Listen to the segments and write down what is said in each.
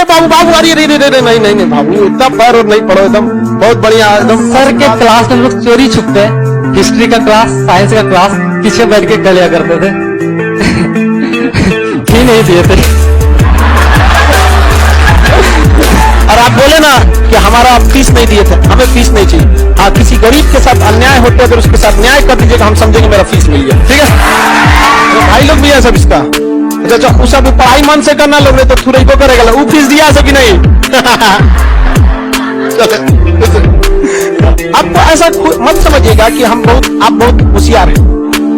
बाबू बाबू अरे नहीं नहीं नहीं बाबू इतना पैर और नहीं पढ़ो एकदम बहुत बढ़िया एकदम। सर के क्लास में हम लोग चोरी छुपते, हिस्ट्री का क्लास, साइंस का क्लास पीछे बैठ के कर लिया करते थे। फी नहीं दिए थे। और आप बोले ना कि हमारा फीस नहीं दिए थे, हमें फीस नहीं चाहिए। हाँ, किसी गरीब के साथ अन्याय होते हैं तो उसके साथ न्याय कर दीजिएगा, हम समझेंगे मेरा फीस मिल गया, ठीक है। तो भाई लोग भी है सब इसका। अच्छा उस सब पढ़ाई मन से करना लोग, नहीं तो थोड़ा को करेगा। वो फीस दिया सकी नहीं। आपको ऐसा मत समझिएगा कि आप बहुत होशियार हैं।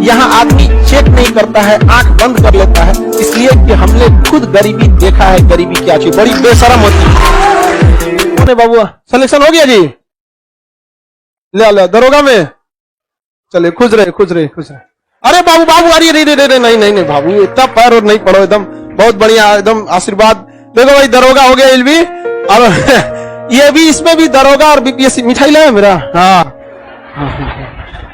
यहाँ आदमी चेक नहीं करता है, आंख बंद कर लेता है, इसलिए कि हमने खुद गरीबी देखा है। गरीबी क्या चीज, बड़ी बेशरम होती है। बाबू सिलेक्शन हो गया जी, ले दरोगा में चले। खुश रहे। अरे बाबू अरे नहीं बाबू इतना पैर और नहीं पढ़ो एकदम बहुत बढ़िया एकदम आशीर्वाद। देखो भाई दरोगा हो गया इलवी, और ये भी इसमें भी दरोगा और बीपीएससी। मिठाई लाया मेरा? हाँ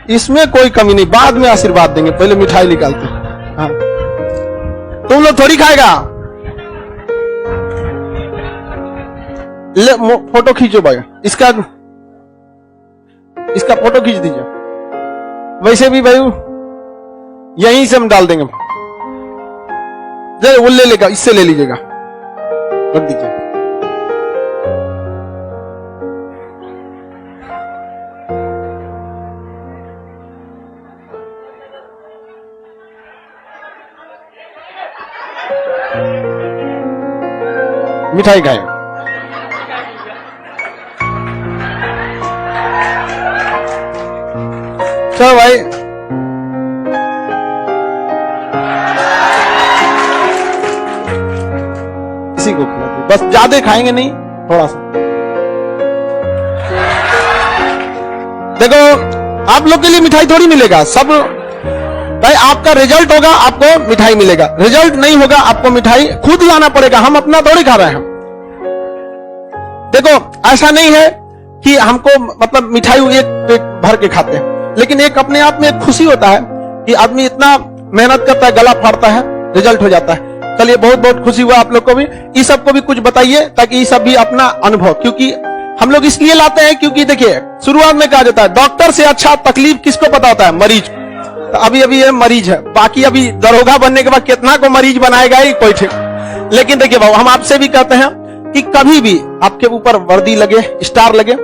इसमें कोई कमी नहीं, बाद में आशीर्वाद देंगे, पहले मिठाई निकालते। हाँ तुम लोग थोड़ी खाएगा। ले फोटो खींचो भाई, इसका फोटो खींच दीजिए। वैसे भी भाई यहीं से हम डाल देंगे। वो ले लेगा, इससे ले लीजिएगा, रख दीजिए। मिठाई खाए। चलो भाई इसी को खिलाते, बस ज्यादा खाएंगे नहीं, थोड़ा सा। देखो आप लोग के लिए मिठाई थोड़ी मिलेगा, सब भाई आपका रिजल्ट होगा आपको मिठाई मिलेगा, रिजल्ट नहीं होगा आपको मिठाई खुद लाना पड़ेगा। हम अपना थोड़ी खा रहे हैं। देखो ऐसा नहीं है कि हमको मतलब मिठाई एक पेट भर के खाते हैं, लेकिन एक अपने आप में एक खुशी होता है कि आदमी इतना मेहनत करता है, गला फाड़ता है, रिजल्ट हो जाता है। चलिए बहुत बहुत खुशी हुआ आप लोग को भी। इस सब को भी कुछ बताइए ताकि ये सब भी अपना अनुभव, क्योंकि हम लोग इसलिए लाते हैं क्योंकि देखिए शुरुआत में कहा जाता है डॉक्टर से अच्छा तकलीफ किसको पता होता है? मरीज। तो अभी ये मरीज है, बाकी अभी दरोगा बनने के बाद कितना को मरीज बनाएगा ही कोई ठीक। लेकिन देखिए बाबू हम आपसे भी कहते हैं कि कभी भी आपके ऊपर वर्दी लगे, स्टार लगे,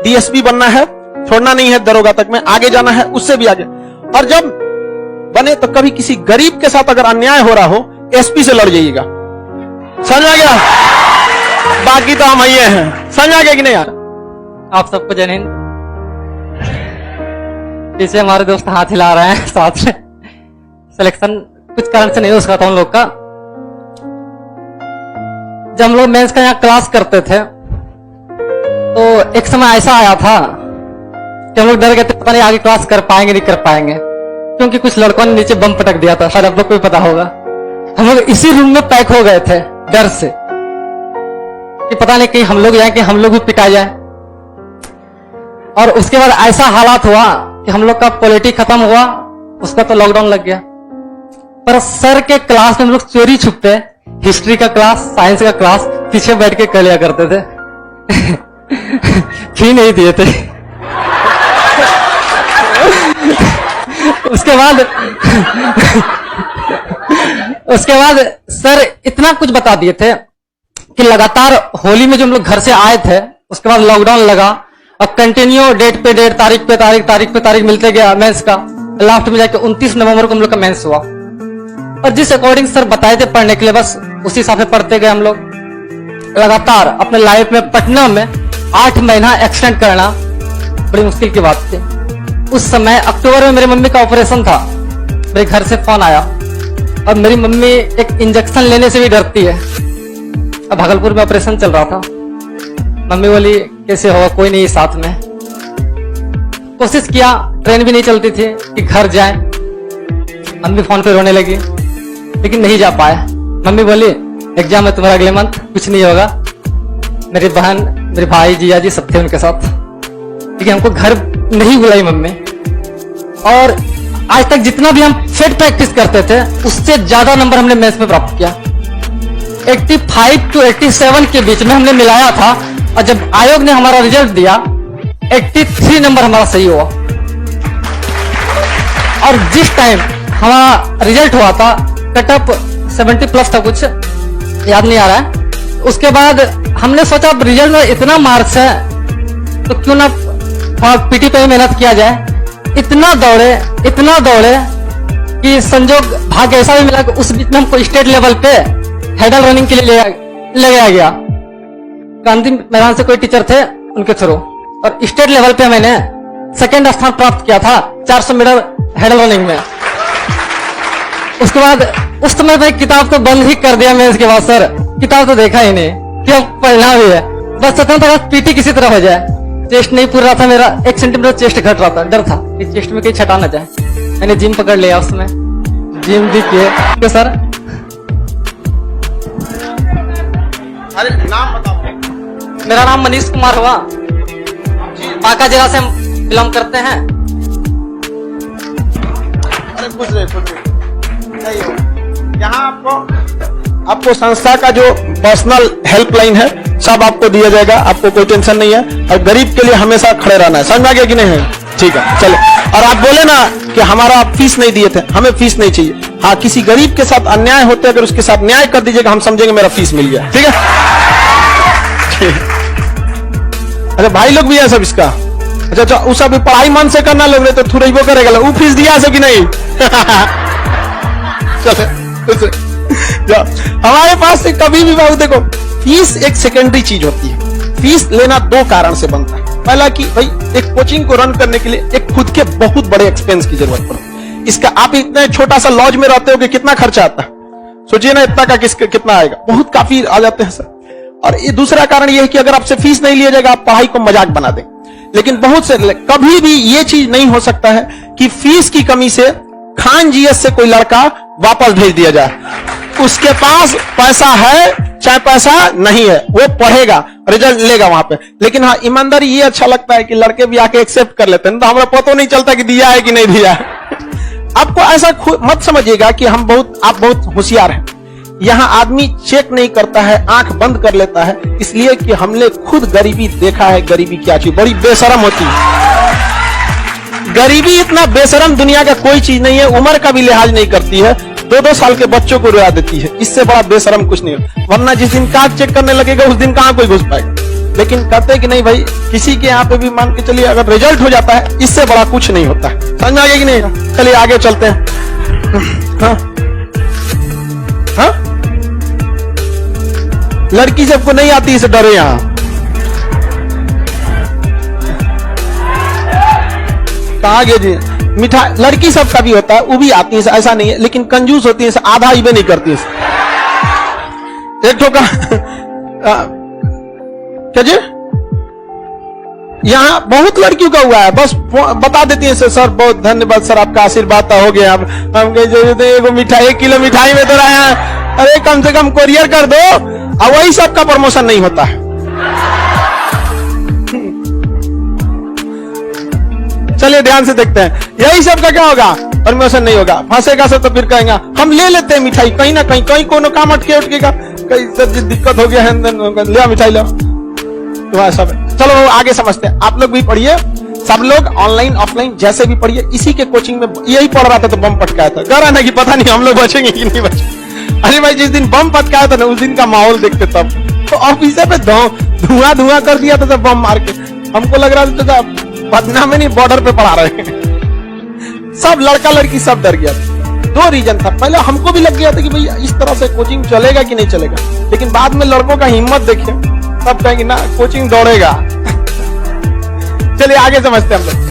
डीएसपी बनना है, छोड़ना नहीं है, दरोगा तक में आगे जाना है, उससे भी आगे। और जब बने तो कभी किसी गरीब के साथ अगर अन्याय हो रहा हो, एसपी से लड़ जाइएगा। समझ आ गया? बाकी तो हम ये हैं। समझ आ गया कि नहीं यार? आप सबको जय हिंद। पीछे हमारे दोस्त हाथ हिला रहे हैं, साथ में सिलेक्शन कुछ कारण से नहीं हो सका था उन लोग का। जब हम लोग मेंस का यहाँ क्लास करते थे तो एक समय ऐसा आया था कि हम लोग डर गए थे, पता नहीं आगे क्लास कर पाएंगे नहीं कर पाएंगे, क्योंकि कुछ लड़कों ने नीचे बम पटक दिया था, शायद आप लोग को भी पता होगा। हम लोग इसी रूम में पैक हो गए थे डर से कि पता नहीं कहीं हम लोग जाए कि हम लोग भी पिटा जाए। और उसके बाद ऐसा हालात हुआ कि हम लोग का पॉलिटिक्स खत्म हुआ, उसका तो लॉकडाउन लग गया। पर सर के क्लास में हम लोग चोरी छुपते, हिस्ट्री का क्लास, साइंस का क्लास पीछे बैठ के कर लिया करते थे। फी नहीं दिए थे। उसके बाद सर इतना कुछ बता दिए थे कि लगातार होली में जो हम लोग घर से आए थे, उसके बाद लॉकडाउन लगा और कंटिन्यू डेट पे डेट, तारीख पे तारीख मिलते गया मेंस का। लास्ट में जाके 29 नवंबर को हम लोग का मेंस हुआ, और जिस अकॉर्डिंग सर बताए थे पढ़ने के लिए बस उसी हिसाब से पढ़ते गए हम लोग लगातार। अपने लाइफ में पटना में 8 महीना एक्सटेंड करना बड़ी मुश्किल की बात थी। उस समय अक्टूबर में मेरी मम्मी का ऑपरेशन था, मेरे घर से फोन आया, और मेरी मम्मी एक इंजेक्शन लेने से भी डरती है। अब भागलपुर में ऑपरेशन चल रहा था, मम्मी बोली कैसे होगा, कोई नहीं साथ में। कोशिश किया, ट्रेन भी नहीं चलती थी कि घर जाए। मम्मी फोन पे रोने लगी, लेकिन नहीं जा पाए। मम्मी बोली एग्जाम है तुम्हारा अगले मंथ, कुछ नहीं होगा। मेरी बहन, मेरे भाई, जिया जी सब थे उनके साथ, लेकिन हमको घर नहीं बुलाई मम्मी। और आज तक जितना भी हम सेट प्रैक्टिस करते थे उससे ज्यादा नंबर हमने मेंस में प्राप्त किया। 85 to 87 के बीच में हमने मिलाया था, और जब आयोग ने हमारा रिजल्ट दिया 83 नंबर हमारा सही हुआ। और जिस टाइम हमारा रिजल्ट हुआ था कट ऑफ 70 प्लस था, कुछ याद नहीं आ रहा है। उसके बाद हमने सोचा अब रिजल्ट में इतना मार्क्स है तो क्यों ना पीटी पे मेहनत किया जाए। इतना दौड़े कि संजोग भाग्य ऐसा भी मिला कि उस बीच में हमको स्टेट लेवल पे हेडल रनिंग के लिए ले गया गया। गांधी मैदान से कोई टीचर थे उनके थ्रू, और स्टेट लेवल पे मैंने सेकंड स्थान प्राप्त किया था 400 मीटर हेडल रनिंग में। उसके बाद उस समय भाई किताब तो बंद ही कर दिया मैं। इसके बाद सर किताब तो देखा ही नहीं, क्या पढ़ना भी है, बस सोचता था पीटी किसी तरह हो जाए। चेस्ट नहीं पूरा था मेरा, 1 सेंटीमीटर चेस्ट घट रहा था, डर था कि चेस्ट में कहीं छटा ना जाए। मैंने जिम पकड़ लिया, उसमें जिम भी किए सर। अरे नाम बताओ। मेरा नाम मनीष कुमार हुआ, बांका जिला से हम बिलोंग करते हैं। अरे खुश रहे। यहाँ आपको संस्था का जो पर्सनल हेल्पलाइन है सब आपको दिया जाएगा, आपको कोई टेंशन नहीं है। और गरीब के लिए हमेशा खड़े रहना है, समझ में आ गया कि नहीं है? ठीक है, चलो। और आप बोले ना कि हमारा फीस नहीं दिए थे, हमें फीस नहीं चाहिए। हाँ, किसी गरीब के साथ अन्याय होते अगर उसके साथ न्याय कर दीजिएगा, हम समझेंगे मेरा फीस मिल गया। ठीक है? अच्छा, भाई लोग भी है सब इसका। अच्छा, उस सब पढ़ाई मन से करना लोग तो थुरैबो करेगा, वो फीस दिया सब कि नहीं? चलो, हमारे पास से कभी भी बाबू देखो, फीस एक सेकेंडरी चीज होती है। फीस लेना 2 कारण से बनता है। पहला कि भाई एक कोचिंग को रन करने के लिए एक खुद के बहुत बड़े एक्सपेंस की जरूरत पड़ती है। इसका आप इतने छोटा सा लॉज में रहते हो कि कितना खर्चा आता है, सोचिए ना, इतना का कितना आएगा, बहुत काफी आ जाते हैं सर। और ये दूसरा कारण ये है कि अगर आपसे फीस नहीं लिया जाएगा आप पढ़ाई को मजाक बना दें। लेकिन बहुत से कभी भी ये चीज नहीं हो सकता है कि फीस की कमी से खान जीएस से कोई लड़का वापस भेज दिया जाए। उसके पास पैसा है चाहे पैसा नहीं है, वो पढ़ेगा, रिजल्ट लेगा वहां पे। लेकिन हाँ, ईमानदारी ये अच्छा लगता है कि लड़के भी आके एक्सेप्ट कर लेते हैं, तो हमारा पता नहीं चलता कि दिया है कि नहीं दिया है। आपको ऐसा मत समझिएगा कि आप बहुत होशियार हैं। यहाँ आदमी चेक नहीं करता है, आंख बंद कर लेता है, इसलिए कि हमने खुद गरीबी देखा है। गरीबी क्या चीज, बड़ी बेशरम होती है। गरीबी इतना बेशरम दुनिया का कोई चीज नहीं है, उम्र का भी लिहाज नहीं करती है, 2-2 साल के बच्चों को रुला देती है। इससे बड़ा बेशरम कुछ नहीं है। वरना जिस दिन कार्ड चेक करने लगेगा उस दिन कहां कोई घुस पाएगा। लेकिन कहते कि नहीं भाई, किसी के यहाँ पे भी मान के चलिए अगर रिजल्ट हो जाता है, इससे बड़ा कुछ नहीं होता है। समझ में आ गया कि नहीं? चलिए आगे चलते हैं। हाँ? हाँ? लड़की सबको नहीं आती, इसे डरे यहाँ। कहा गया जी, मिठाई लड़की सब का भी होता है, वो भी आती है, ऐसा नहीं है, लेकिन कंजूस होती है, आधा ही भी नहीं करती है। एक ठोका क्या जी, यहाँ बहुत लड़कियों का हुआ है, बस बता देती है सर बहुत धन्यवाद सर, आपका आशीर्वाद हो गया। हम एगो मिठाई 1 किलो मिठाई में तो रहे हैं, अरे कम से कम कोरियर कर दो। और वही सबका प्रमोशन नहीं होता है। चलिए ध्यान से देखते हैं, यही सब का क्या होगा, प्रमोशन नहीं होगा। फंसेगा से तो फिर कहेंगे हम ले लेते हैं मिठाई, कहीं ना कहीं कोनो काम उठकेगा, कहीं सब दिक्कत हो गया है, ले मिठाई लो, तो सब। चलो आगे समझते हैं, आप लोग भी पढ़िए, सब लोग ऑनलाइन ऑफलाइन जैसे भी पढ़िए। इसी के कोचिंग में यही पढ़ रहा था तो बम पटकाया था, डरा ना कि पता नहीं हम लोग बचेंगे कि नहीं बचेंगे। अरे भाई, जिस दिन बम पटकाया था ना, उस दिन का माहौल देखते तब तो ऑफिसर पे धुआं कर दिया था बम मार के। हमको लग रहा था पटना में नहीं, बॉर्डर पे पढ़ा रहे हैं। सब लड़का लड़की सब डर गया था। 2 रीजन था, पहले हमको भी लग गया था कि भाई इस तरह से कोचिंग चलेगा कि नहीं चलेगा, लेकिन बाद में लड़कों का हिम्मत देखिए, सब कहेंगे ना कोचिंग दौड़ेगा। चलिए आगे समझते हैं हम लोग।